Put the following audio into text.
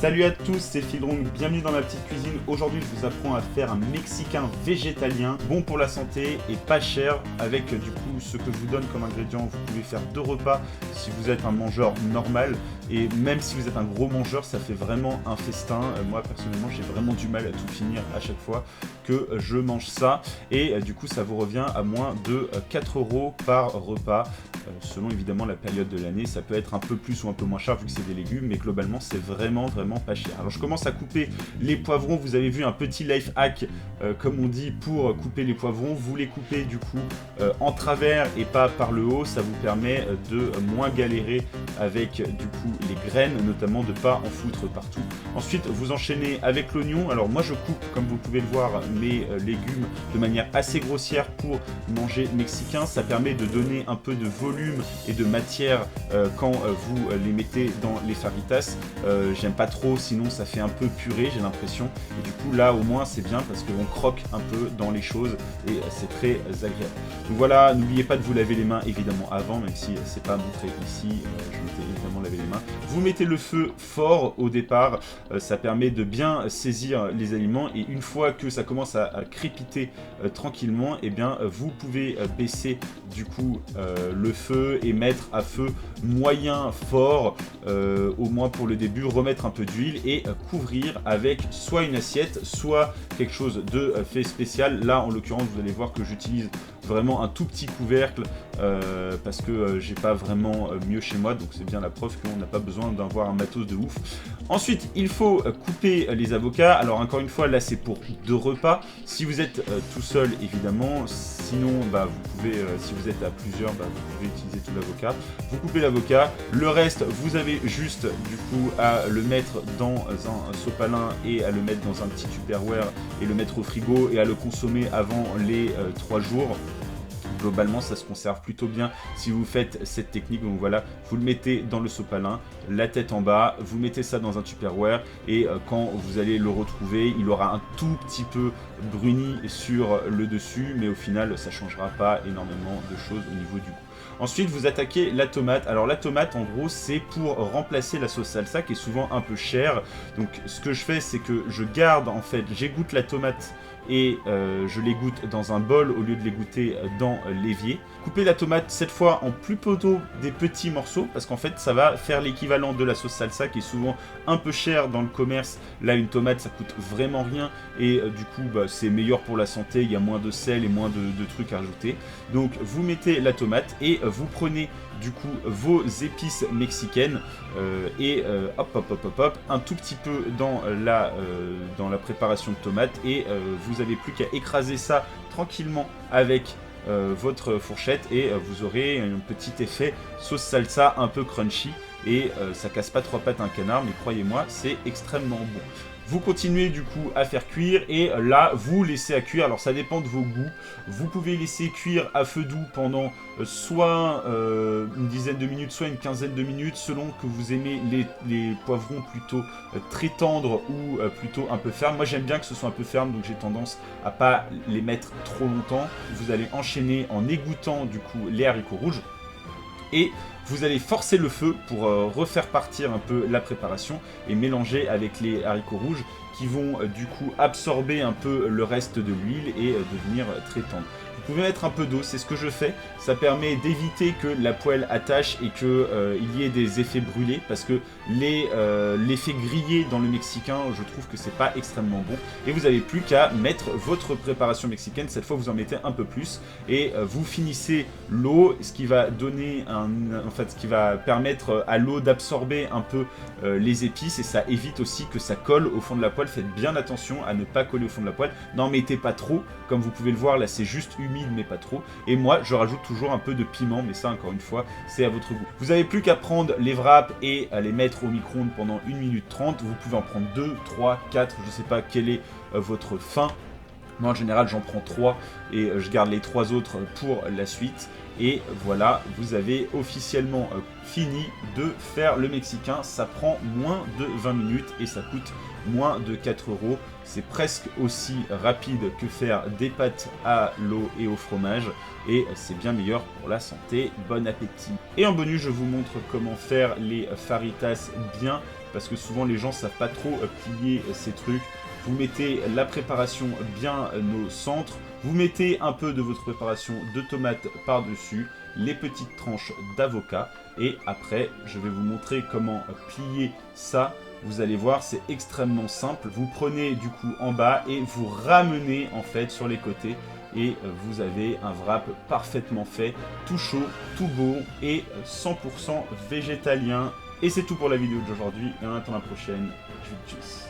Salut à tous, c'est Fildrong, bienvenue dans ma petite cuisine. Aujourd'hui, je vous apprends à faire un mexicain végétalien, bon pour la santé et pas cher. Avec du coup ce que je vous donne comme ingrédient, vous pouvez faire 2 repas si vous êtes un mangeur normal. Et même si vous êtes un gros mangeur, ça fait vraiment un festin. Moi personnellement, j'ai vraiment du mal à tout finir à chaque fois que je mange ça. Et du coup, ça vous revient à moins de 4 € par repas. Selon évidemment la période de l'année, ça peut être un peu plus ou un peu moins cher vu que c'est des légumes, mais globalement c'est vraiment pas cher. Alors je commence à couper les poivrons, vous avez vu un petit life hack comme on dit pour couper les poivrons, vous les coupez du coup en travers et pas par le haut, ça vous permet de moins galérer avec du coup les graines, notamment de pas en foutre partout. Ensuite vous enchaînez avec l'oignon, alors moi je coupe comme vous pouvez le voir mes légumes de manière assez grossière pour manger mexicain, ça permet de donner un peu de volume et de matière quand vous les mettez dans les fajitas. J'aime pas trop, sinon ça fait un peu purée, j'ai l'impression. Et du coup là au moins c'est bien parce qu'on croque un peu dans les choses et c'est très agréable. Donc voilà, n'oubliez pas de vous laver les mains évidemment avant, même si c'est pas montré ici, je m'étais évidemment lavé les mains. Vous mettez le feu fort au départ, ça permet de bien saisir les aliments et une fois que ça commence à crépiter tranquillement, et bien vous pouvez baisser du coup le feu et mettre à feu moyen fort, au moins pour le début, remettre un peu d'huile et couvrir avec soit une assiette, soit quelque chose de fait spécial. Là en l'occurrence vous allez voir que j'utilise vraiment un tout petit couvercle parce que j'ai pas vraiment mieux chez moi, donc c'est bien la preuve qu'on n'a pas besoin d'avoir un matos de ouf. Ensuite il faut couper les avocats, alors encore une fois là c'est pour 2 repas, si vous êtes tout seul évidemment, sinon vous pouvez, si vous êtes à plusieurs, vous pouvez utiliser tout l'avocat. Vous coupez l'avocat, le reste vous avez juste du coup à le mettre dans un sopalin et à le mettre dans un petit tupperware et le mettre au frigo et à le consommer avant les 3 jours. Globalement ça se conserve plutôt bien si vous faites cette technique. Donc voilà, vous le mettez dans le sopalin, la tête en bas, vous mettez ça dans un tupperware et quand vous allez le retrouver, il aura un tout petit peu bruni sur le dessus, mais au final ça changera pas énormément de choses au niveau du goût. Ensuite vous attaquez la tomate. Alors la tomate en gros c'est pour remplacer la sauce salsa qui est souvent un peu chère. Donc ce que je fais c'est que je garde en fait, j'égoutte la tomate et je l'égoutte dans un bol au lieu de l'égoutter dans l'évier. Coupez la tomate cette fois en plutôt des petits morceaux parce qu'en fait ça va faire l'équivalent de la sauce salsa qui est souvent un peu chère dans le commerce. Là une tomate ça coûte vraiment rien et du coup c'est meilleur pour la santé, il y a moins de sel et moins de trucs à rajouter. Donc vous mettez la tomate et vous prenez du coup vos épices mexicaines et hop, un tout petit peu dans la préparation de tomate et vous avez plus qu'à écraser ça tranquillement avec votre fourchette et vous aurez un petit effet sauce salsa un peu crunchy et ça casse pas 3 pattes à un canard, mais croyez-moi c'est extrêmement bon. Vous continuez du coup à faire cuire et là vous laissez à cuire, alors ça dépend de vos goûts, vous pouvez laisser cuire à feu doux pendant soit une dizaine de minutes, soit une quinzaine de minutes selon que vous aimez les poivrons plutôt très tendres ou plutôt un peu fermes. Moi j'aime bien que ce soit un peu ferme donc j'ai tendance à pas les mettre trop longtemps. Vous allez enchaîner en égouttant du coup les haricots rouges et vous allez forcer le feu pour refaire partir un peu la préparation et mélanger avec les haricots rouges qui vont du coup absorber un peu le reste de l'huile et devenir très tendre. Vous pouvez mettre un peu d'eau, c'est ce que je fais, ça permet d'éviter que la poêle attache et qu'il y ait des effets brûlés parce que l'effet grillé dans le mexicain, je trouve que c'est pas extrêmement bon. Et vous n'avez plus qu'à mettre votre préparation mexicaine, cette fois vous en mettez un peu plus et vous finissez l'eau, ce qui va donner ce qui va permettre à l'eau d'absorber un peu les épices et ça évite aussi que ça colle au fond de la poêle. Faites bien attention à ne pas coller au fond de la poêle, n'en mettez pas trop, comme vous pouvez le voir là c'est juste humide mais pas trop, et moi je rajoute toujours un peu de piment, mais ça encore une fois c'est à votre goût. Vous n'avez plus qu'à prendre les wraps et à les mettre au micro-ondes pendant 1 minute 30, vous pouvez en prendre 2, 3, 4, je sais pas quelle est votre faim. Moi en général j'en prends 3 et je garde les 3 autres pour la suite. Et voilà, vous avez officiellement fini de faire le mexicain. Ça prend moins de 20 minutes et ça coûte moins de 4 €. C'est presque aussi rapide que faire des pâtes à l'eau et au fromage. Et c'est bien meilleur pour la santé. Bon appétit. Et en bonus, je vous montre comment faire les fajitas bien. Parce que souvent les gens ne savent pas trop plier ces trucs. Vous mettez la préparation bien au centre, vous mettez un peu de votre préparation de tomates par-dessus, les petites tranches d'avocat, et après je vais vous montrer comment plier ça. Vous allez voir, c'est extrêmement simple. Vous prenez du coup en bas et vous ramenez en fait sur les côtés, et vous avez un wrap parfaitement fait, tout chaud, tout beau et 100% végétalien. Et c'est tout pour la vidéo d'aujourd'hui, et en attendant la prochaine, je vous tchuss.